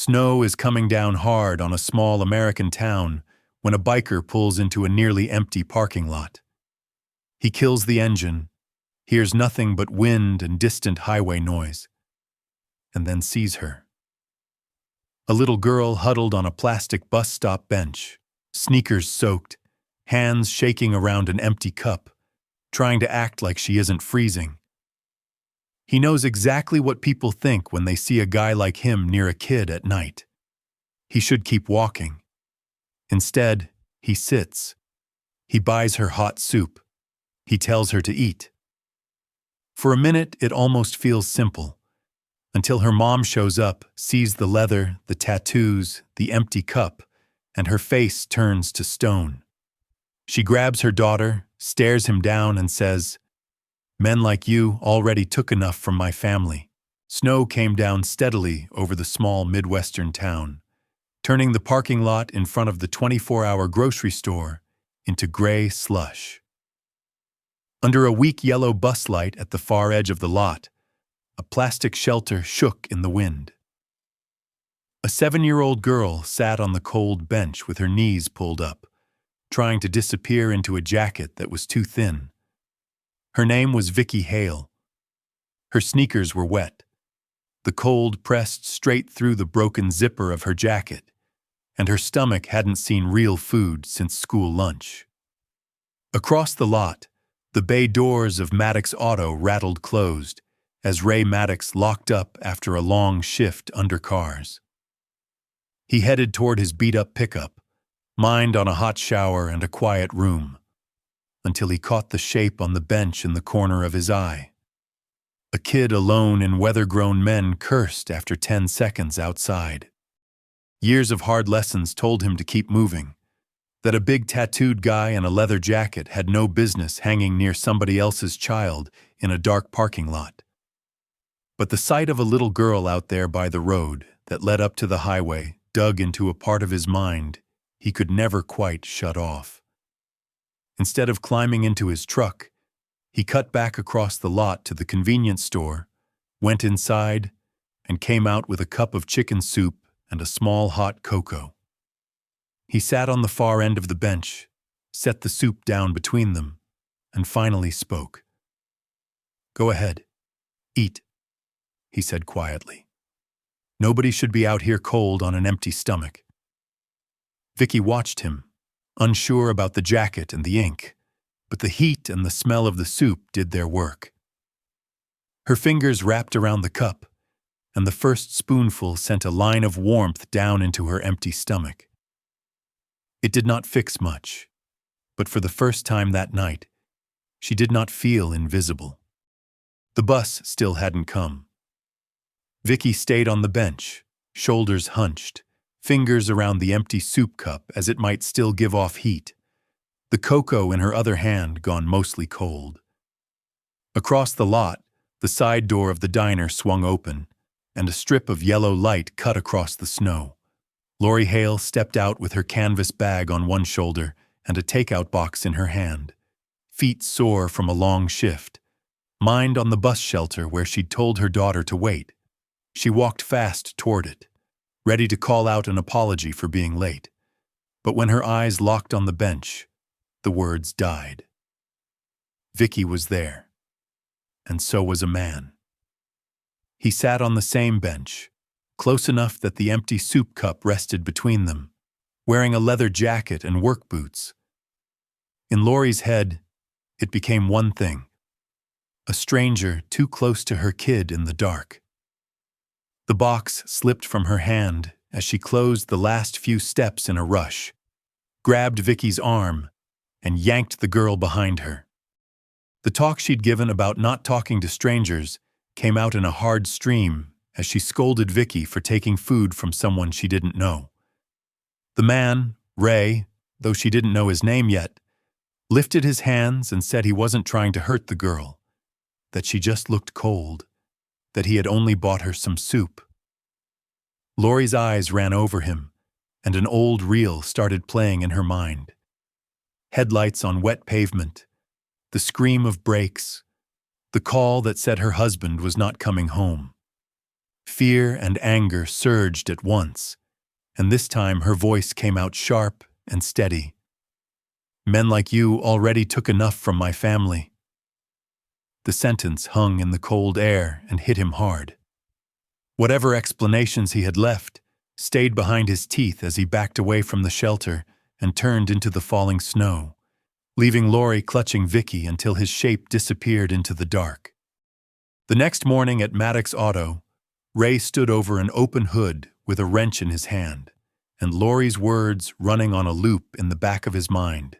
Snow is coming down hard on a small American town when a biker pulls into a nearly empty parking lot. He kills the engine, hears nothing but wind and distant highway noise, and then sees her. A little girl huddled on a plastic bus stop bench, sneakers soaked, hands shaking around an empty cup, trying to act like she isn't freezing. He knows exactly what people think when they see a guy like him near a kid at night. He should keep walking. Instead, he sits. He buys her hot soup. He tells her to eat. For a minute, it almost feels simple, until her mom shows up, sees the leather, the tattoos, the empty cup, and her face turns to stone. She grabs her daughter, stares him down, and says, "Men like you already took enough from my family." Snow came down steadily over the small Midwestern town, turning the parking lot in front of the 24-hour grocery store into gray slush. Under a weak yellow bus light at the far edge of the lot, a plastic shelter shook in the wind. A 7-year-old girl sat on the cold bench with her knees pulled up, trying to disappear into a jacket that was too thin. Her name was Vicky Hale. Her sneakers were wet. The cold pressed straight through the broken zipper of her jacket, and her stomach hadn't seen real food since school lunch. Across the lot, the bay doors of Maddox Auto rattled closed as Ray Maddox locked up after a long shift under cars. He headed toward his beat-up pickup, mind on a hot shower and a quiet room, until he caught the shape on the bench in the corner of his eye. A kid alone in weather-grown men cursed after 10 seconds outside. Years of hard lessons told him to keep moving, that a big tattooed guy in a leather jacket had no business hanging near somebody else's child in a dark parking lot. But the sight of a little girl out there by the road that led up to the highway dug into a part of his mind he could never quite shut off. Instead of climbing into his truck, he cut back across the lot to the convenience store, went inside, and came out with a cup of chicken soup and a small hot cocoa. He sat on the far end of the bench, set the soup down between them, and finally spoke. "Go ahead. Eat," he said quietly. "Nobody should be out here cold on an empty stomach." Vicky watched him, unsure about the jacket and the ink, but the heat and the smell of the soup did their work. Her fingers wrapped around the cup, and the first spoonful sent a line of warmth down into her empty stomach. It did not fix much, but for the first time that night, she did not feel invisible. The bus still hadn't come. Vicky stayed on the bench, shoulders hunched, fingers around the empty soup cup as it might still give off heat, the cocoa in her other hand gone mostly cold. Across the lot, the side door of the diner swung open, and a strip of yellow light cut across the snow. Lori Hale stepped out with her canvas bag on one shoulder and a takeout box in her hand, feet sore from a long shift, mind on the bus shelter where she'd told her daughter to wait. She walked fast toward it, ready to call out an apology for being late. But when her eyes locked on the bench, the words died. Vicky was there, and so was a man. He sat on the same bench, close enough that the empty soup cup rested between them, wearing a leather jacket and work boots. In Lori's head, it became one thing: a stranger too close to her kid in the dark. The box slipped from her hand as she closed the last few steps in a rush, grabbed Vicky's arm, and yanked the girl behind her. The talk she'd given about not talking to strangers came out in a hard stream as she scolded Vicky for taking food from someone she didn't know. The man, Ray, though she didn't know his name yet, lifted his hands and said he wasn't trying to hurt the girl, that she just looked cold, that he had only bought her some soup. Lori's eyes ran over him, and an old reel started playing in her mind. Headlights on wet pavement, the scream of brakes, the call that said her husband was not coming home. Fear and anger surged at once, and this time her voice came out sharp and steady. Men like you already took enough from my family. The sentence hung in the cold air and hit him hard. Whatever explanations he had left stayed behind his teeth as he backed away from the shelter and turned into the falling snow, leaving Laurie clutching Vicky until his shape disappeared into the dark. The next morning at Maddox Auto, Ray stood over an open hood with a wrench in his hand, and Laurie's words running on a loop in the back of his mind.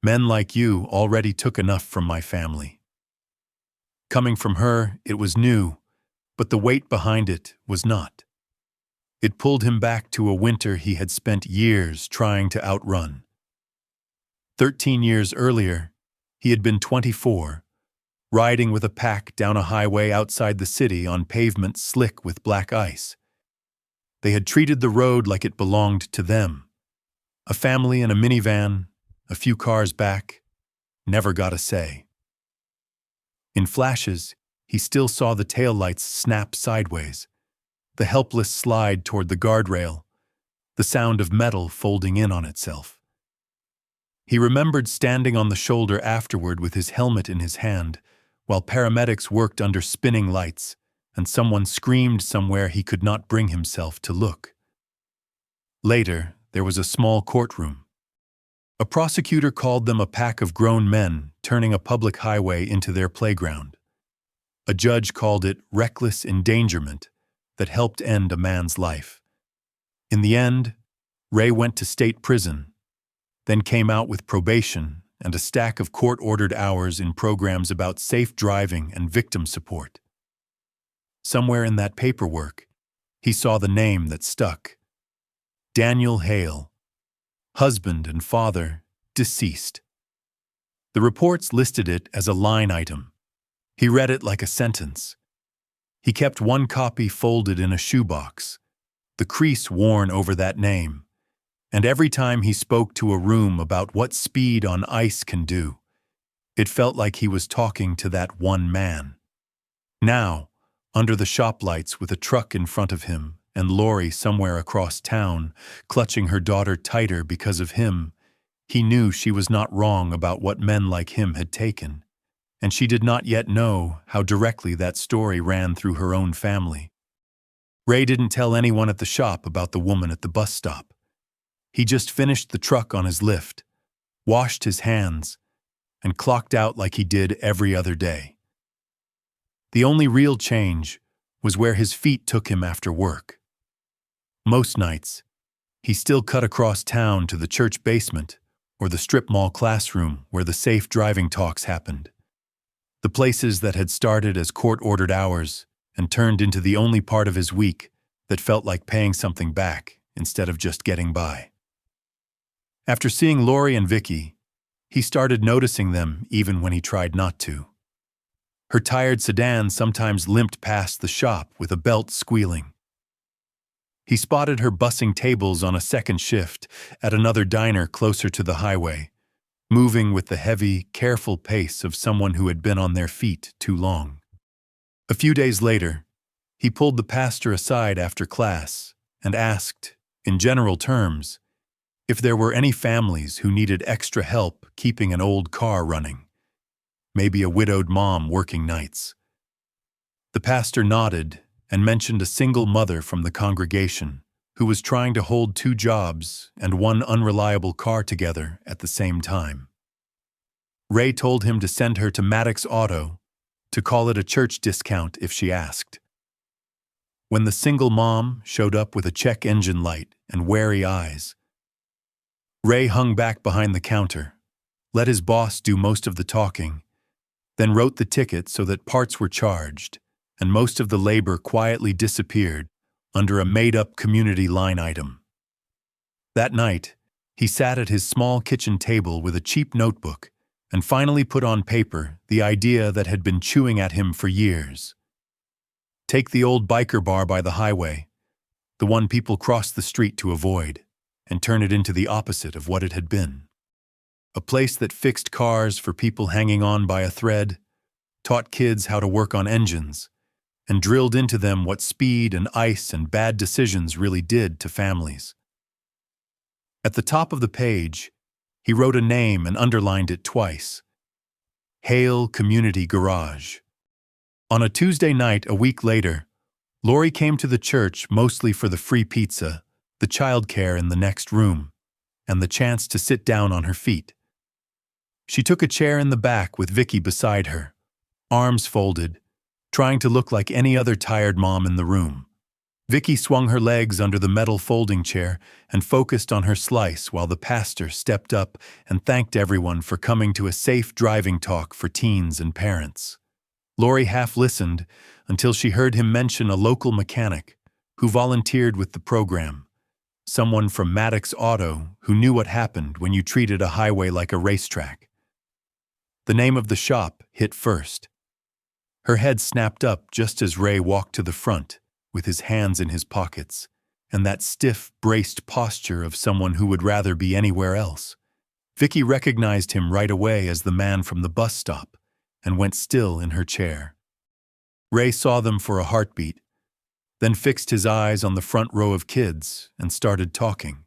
Men like you already took enough from my family. Coming from her, it was new, but the weight behind it was not. It pulled him back to a winter he had spent years trying to outrun. 13 years earlier, he had been 24, riding with a pack down a highway outside the city on pavement slick with black ice. They had treated the road like it belonged to them. A family in a minivan, a few cars back, never got a say. In flashes, he still saw the taillights snap sideways, the helpless slide toward the guardrail, the sound of metal folding in on itself. He remembered standing on the shoulder afterward with his helmet in his hand, while paramedics worked under spinning lights, and someone screamed somewhere he could not bring himself to look. Later, there was a small courtroom. A prosecutor called them a pack of grown men turning a public highway into their playground. A judge called it reckless endangerment that helped end a man's life. In the end, Ray went to state prison, then came out with probation and a stack of court-ordered hours in programs about safe driving and victim support. Somewhere in that paperwork, he saw the name that stuck. Daniel Hale, husband and father, deceased. The reports listed it as a line item. He read it like a sentence. He kept one copy folded in a shoebox, the crease worn over that name, and every time he spoke to a room about what speed on ice can do, it felt like he was talking to that one man. Now, under the shop lights with a truck in front of him and Laurie somewhere across town, clutching her daughter tighter because of him, he knew she was not wrong about what men like him had taken, and she did not yet know how directly that story ran through her own family. Ray didn't tell anyone at the shop about the woman at the bus stop. He just finished the truck on his lift, washed his hands, and clocked out like he did every other day. The only real change was where his feet took him after work. Most nights, he still cut across town to the church basement or the strip mall classroom where the safe driving talks happened. The places that had started as court-ordered hours and turned into the only part of his week that felt like paying something back instead of just getting by. After seeing Laurie and Vicky, he started noticing them even when he tried not to. Her tired sedan sometimes limped past the shop with a belt squealing. He spotted her bussing tables on a second shift at another diner closer to the highway, moving with the heavy, careful pace of someone who had been on their feet too long. A few days later, he pulled the pastor aside after class and asked, in general terms, if there were any families who needed extra help keeping an old car running, maybe a widowed mom working nights. The pastor nodded and mentioned a single mother from the congregation who was trying to hold 2 jobs and one unreliable car together at the same time. Ray told him to send her to Maddox Auto, to call it a church discount if she asked. When the single mom showed up with a check engine light and wary eyes, Ray hung back behind the counter, let his boss do most of the talking, then wrote the ticket so that parts were charged, and most of the labor quietly disappeared under a made-up community line item. That night, he sat at his small kitchen table with a cheap notebook and finally put on paper the idea that had been chewing at him for years. Take the old biker bar by the highway, the one people crossed the street to avoid, and turn it into the opposite of what it had been. A place that fixed cars for people hanging on by a thread, taught kids how to work on engines, and drilled into them what speed and ice and bad decisions really did to families. At the top of the page, he wrote a name and underlined it twice: Hale Community Garage. On a Tuesday night a week later, Lori came to the church mostly for the free pizza, the childcare in the next room, and the chance to sit down on her feet. She took a chair in the back with Vicky beside her, arms folded, trying to look like any other tired mom in the room. Vicky swung her legs under the metal folding chair and focused on her slice while the pastor stepped up and thanked everyone for coming to a safe driving talk for teens and parents. Lori half listened until she heard him mention a local mechanic who volunteered with the program, someone from Maddox Auto who knew what happened when you treated a highway like a racetrack. The name of the shop hit first. Her head snapped up just as Ray walked to the front, with his hands in his pockets, and that stiff, braced posture of someone who would rather be anywhere else. Vicky recognized him right away as the man from the bus stop, and went still in her chair. Ray saw them for a heartbeat, then fixed his eyes on the front row of kids and started talking.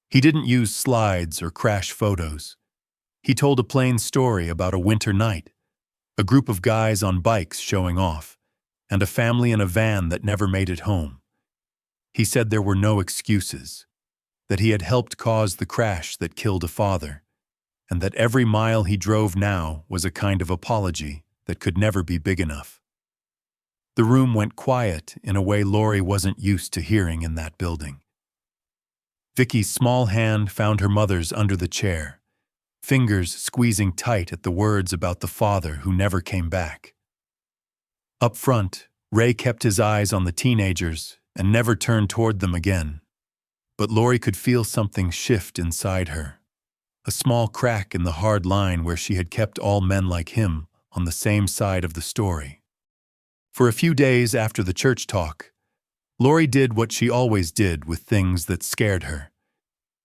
He didn't use slides or crash photos. He told a plain story about a winter night, a group of guys on bikes showing off, and a family in a van that never made it home. He said there were no excuses, that he had helped cause the crash that killed a father, and that every mile he drove now was a kind of apology that could never be big enough. The room went quiet in a way Lori wasn't used to hearing in that building. Vicky's small hand found her mother's under the chair, fingers squeezing tight at the words about the father who never came back. Up front, Ray kept his eyes on the teenagers and never turned toward them again. But Lori could feel something shift inside her, a small crack in the hard line where she had kept all men like him on the same side of the story. For a few days after the church talk, Lori did what she always did with things that scared her.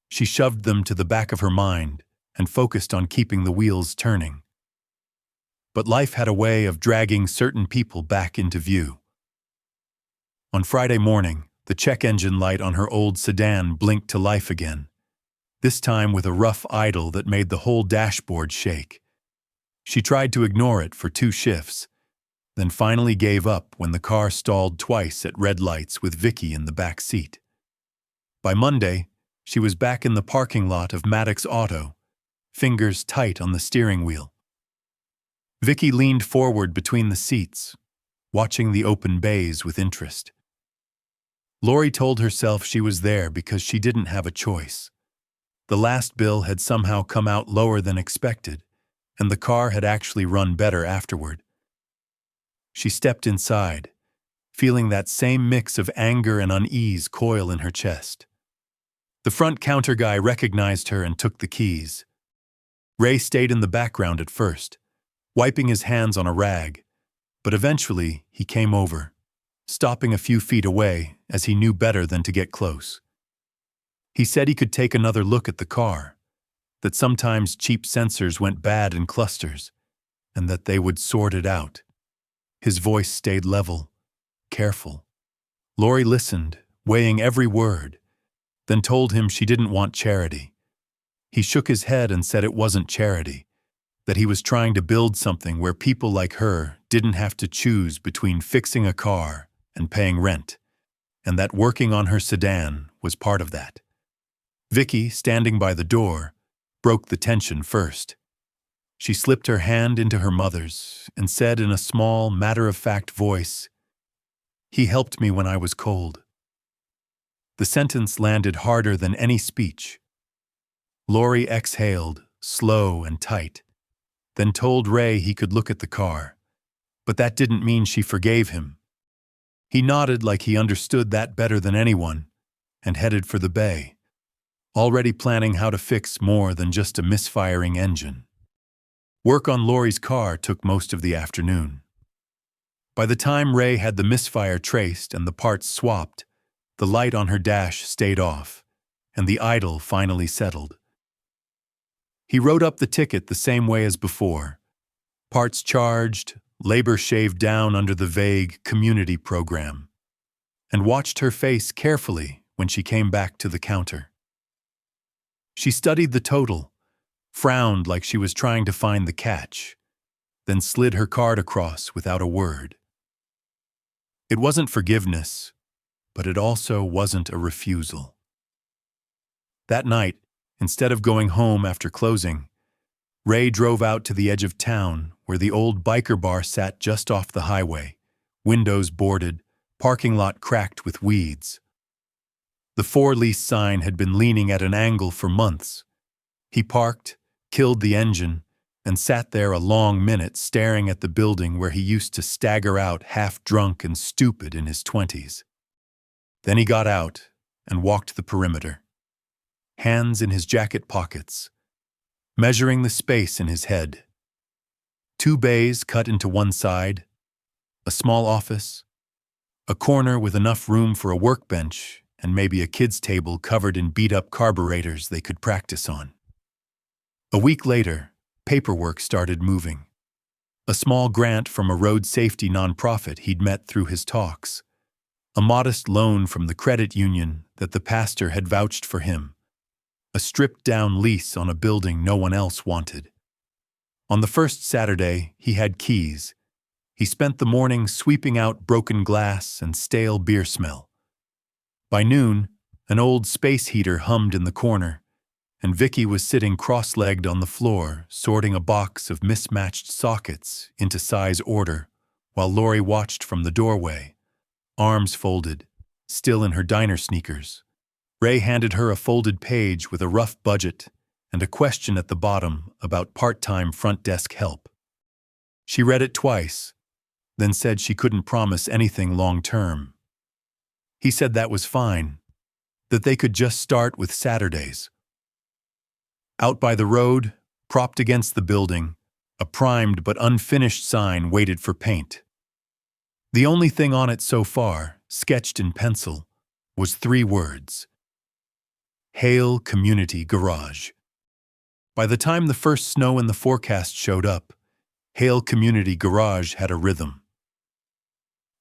She shoved them to the back of her mind and focused on keeping the wheels turning. But life had a way of dragging certain people back into view. On Friday morning, the check engine light on her old sedan blinked to life again, this time with a rough idle that made the whole dashboard shake. She tried to ignore it for 2 shifts, then finally gave up when the car stalled twice at red lights with Vicky in the back seat. By Monday, she was back in the parking lot of Maddox Auto, fingers tight on the steering wheel. Vicky leaned forward between the seats, watching the open bays with interest. Lori told herself she was there because she didn't have a choice. The last bill had somehow come out lower than expected, and the car had actually run better afterward. She stepped inside, feeling that same mix of anger and unease coil in her chest. The front counter guy recognized her and took the keys. Ray stayed in the background at first, wiping his hands on a rag, but eventually he came over, stopping a few feet away as he knew better than to get close. He said he could take another look at the car, that sometimes cheap sensors went bad in clusters, and that they would sort it out. His voice stayed level, careful. Lori listened, weighing every word, then told him she didn't want charity. He shook his head and said it wasn't charity, that he was trying to build something where people like her didn't have to choose between fixing a car and paying rent, and that working on her sedan was part of that. Vicky, standing by the door, broke the tension first. She slipped her hand into her mother's and said in a small, matter-of-fact voice, "He helped me when I was cold." The sentence landed harder than any speech. Lori exhaled, slow and tight, then told Ray he could look at the car. But that didn't mean she forgave him. He nodded like he understood that better than anyone, and headed for the bay, already planning how to fix more than just a misfiring engine. Work on Lori's car took most of the afternoon. By the time Ray had the misfire traced and the parts swapped, the light on her dash stayed off, and the idle finally settled. He wrote up the ticket the same way as before. Parts charged, labor shaved down under the vague community program, and watched her face carefully when she came back to the counter. She studied the total, frowned like she was trying to find the catch, then slid her card across without a word. It wasn't forgiveness, but it also wasn't a refusal. That night, instead of going home after closing, Ray drove out to the edge of town where the old biker bar sat just off the highway, windows boarded, parking lot cracked with weeds. The for-lease sign had been leaning at an angle for months. He parked, killed the engine, and sat there a long minute staring at the building where he used to stagger out half-drunk and stupid in his 20s. Then he got out and walked the perimeter, hands in his jacket pockets, measuring the space in his head. 2 bays cut into one side, a small office, a corner with enough room for a workbench and maybe a kid's table covered in beat-up carburetors they could practice on. A week later, paperwork started moving. A small grant from a road safety nonprofit he'd met through his talks. A modest loan from the credit union that the pastor had vouched for him. A stripped-down lease on a building no one else wanted. On the first Saturday, he had keys. He spent the morning sweeping out broken glass and stale beer smell. By noon, an old space heater hummed in the corner, and Vicky was sitting cross-legged on the floor, sorting a box of mismatched sockets into size order, while Lori watched from the doorway, arms folded, still in her diner sneakers. Ray handed her a folded page with a rough budget and a question at the bottom about part-time front desk help. She read it twice, then said she couldn't promise anything long-term. He said that was fine, that they could just start with Saturdays. Out by the road, propped against the building, a primed but unfinished sign waited for paint. The only thing on it so far, sketched in pencil, was 3 words: Hale Community Garage. By the time the first snow in the forecast showed up, Hale Community Garage had a rhythm.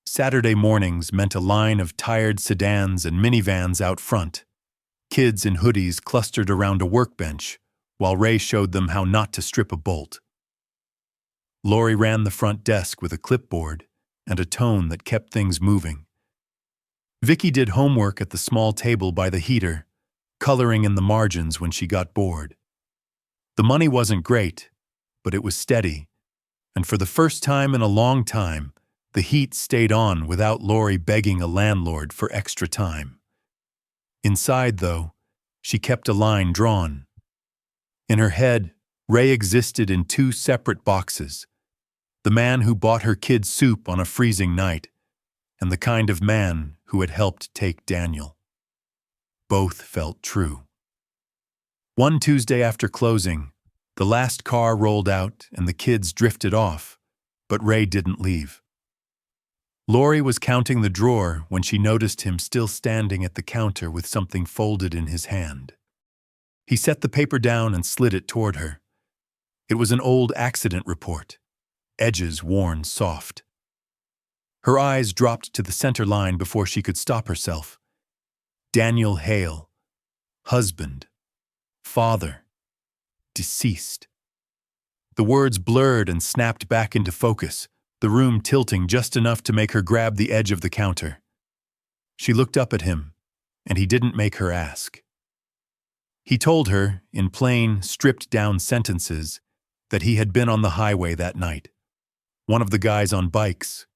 Saturday mornings meant a line of tired sedans and minivans out front, kids in hoodies clustered around a workbench, while Ray showed them how not to strip a bolt. Lori ran the front desk with a clipboard and a tone that kept things moving. Vicky did homework at the small table by the heater, coloring in the margins when she got bored. The money wasn't great, but it was steady, and for the first time in a long time, the heat stayed on without Lori begging a landlord for extra time. Inside, though, she kept a line drawn. In her head, Ray existed in 2 separate boxes: the man who bought her kids soup on a freezing night, and the kind of man who had helped take Daniel. Both felt true. One Tuesday after closing, the last car rolled out and the kids drifted off, but Ray didn't leave. Lori was counting the drawer when she noticed him still standing at the counter with something folded in his hand. He set the paper down and slid it toward her. It was an old accident report, edges worn soft. Her eyes dropped to the center line before she could stop herself. Daniel Hale, husband, father, deceased. The words blurred and snapped back into focus, the room tilting just enough to make her grab the edge of the counter. She looked up at him, and he didn't make her ask. He told her, in plain, stripped-down sentences, that he had been on the highway that night, one of the guys on bikes,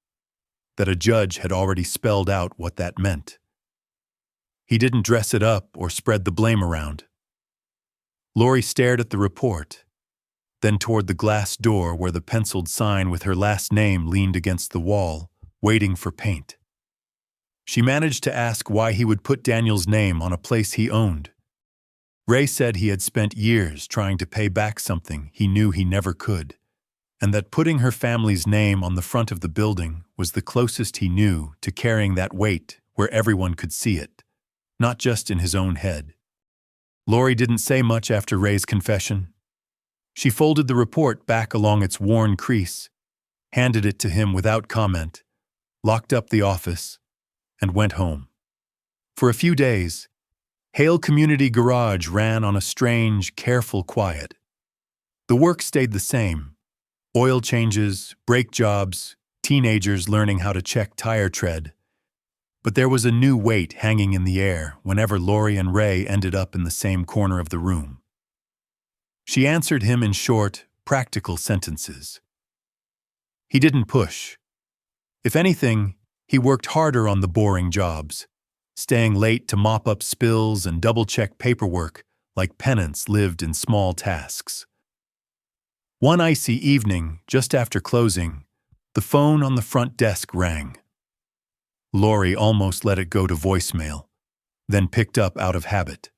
that a judge had already spelled out what that meant. He didn't dress it up or spread the blame around. Lori stared at the report, then toward the glass door where the penciled sign with her last name leaned against the wall, waiting for paint. She managed to ask why he would put Daniel's name on a place he owned. Ray said he had spent years trying to pay back something he knew he never could, and that putting her family's name on the front of the building was the closest he knew to carrying that weight where everyone could see it, not just in his own head. Lori didn't say much after Ray's confession. She folded the report back along its worn crease, handed it to him without comment, locked up the office, and went home. For a few days, Hale Community Garage ran on a strange, careful quiet. The work stayed the same: oil changes, brake jobs, teenagers learning how to check tire tread. But there was a new weight hanging in the air whenever Lori and Ray ended up in the same corner of the room. She answered him in short, practical sentences. He didn't push. If anything, he worked harder on the boring jobs, staying late to mop up spills and double-check paperwork like penance lived in small tasks. One icy evening, just after closing, the phone on the front desk rang. Lori almost let it go to voicemail, then picked up out of habit.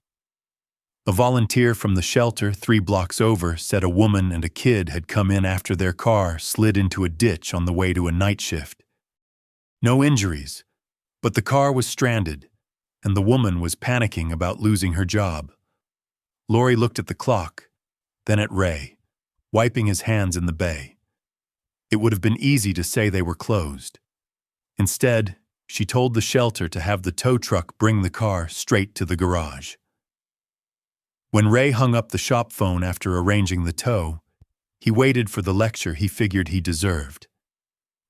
A volunteer from the shelter 3 blocks over said a woman and a kid had come in after their car slid into a ditch on the way to a night shift. No injuries, but the car was stranded, and the woman was panicking about losing her job. Lori looked at the clock, then at Ray, wiping his hands in the bay. It would have been easy to say they were closed. Instead, she told the shelter to have the tow truck bring the car straight to the garage. When Ray hung up the shop phone after arranging the tow, he waited for the lecture he figured he deserved.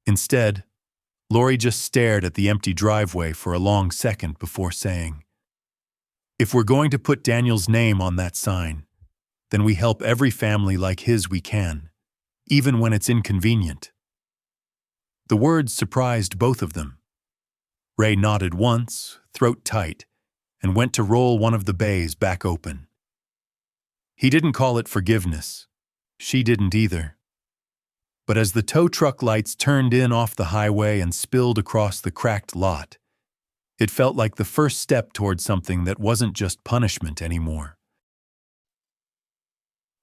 Instead, Lori just stared at the empty driveway for a long second before saying, "If we're going to put Daniel's name on that sign, then we help every family like his we can, even when it's inconvenient." The words surprised both of them. Ray nodded once, throat tight, and went to roll one of the bays back open. He didn't call it forgiveness. She didn't either. But as the tow truck lights turned in off the highway and spilled across the cracked lot, it felt like the first step toward something that wasn't just punishment anymore.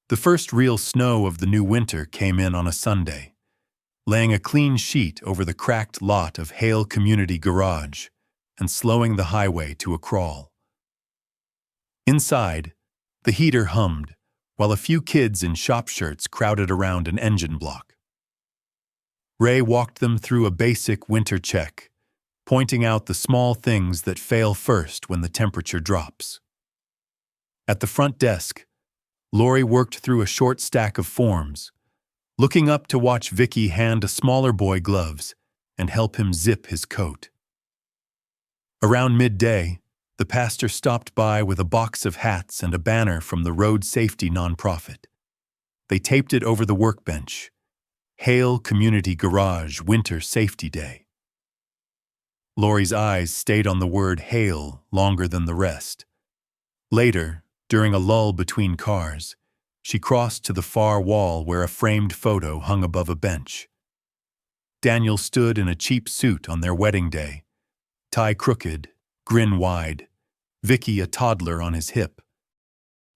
The first real snow of the new winter came in on a Sunday, laying a clean sheet over the cracked lot of Hale Community Garage and slowing the highway to a crawl. Inside, the heater hummed, while a few kids in shop shirts crowded around an engine block. Ray walked them through a basic winter check, pointing out the small things that fail first when the temperature drops. At the front desk, Lori worked through a short stack of forms, looking up to watch Vicky hand a smaller boy gloves and help him zip his coat. Around midday, the pastor stopped by with a box of hats and a banner from the road safety nonprofit. They taped it over the workbench. Hale Community Garage Winter Safety Day. Lori's eyes stayed on the word Hale longer than the rest. Later, during a lull between cars, she crossed to the far wall where a framed photo hung above a bench. Daniel stood in a cheap suit on their wedding day, tie crooked, grin wide, Vicky a toddler on his hip.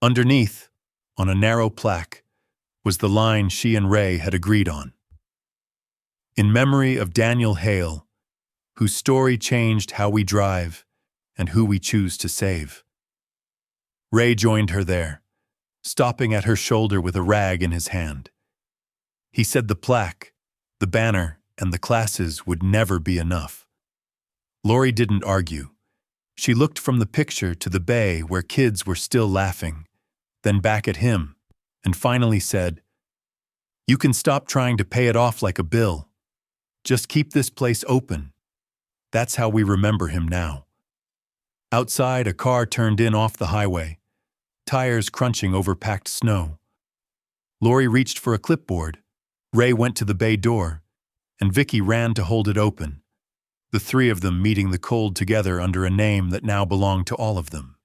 Underneath, on a narrow plaque, was the line she and Ray had agreed on. In memory of Daniel Hale, whose story changed how we drive and who we choose to save. Ray joined her there, stopping at her shoulder with a rag in his hand. He said the plaque, the banner, and the classes would never be enough. Lori didn't argue. She looked from the picture to the bay where kids were still laughing, then back at him, and finally said, "You can stop trying to pay it off like a bill. Just keep this place open." That's how we remember him now. Outside, a car turned in off the highway, tires crunching over packed snow. Lori reached for a clipboard, Ray went to the bay door, and Vicky ran to hold it open, the 3 of them meeting the cold together under a name that now belonged to all of them.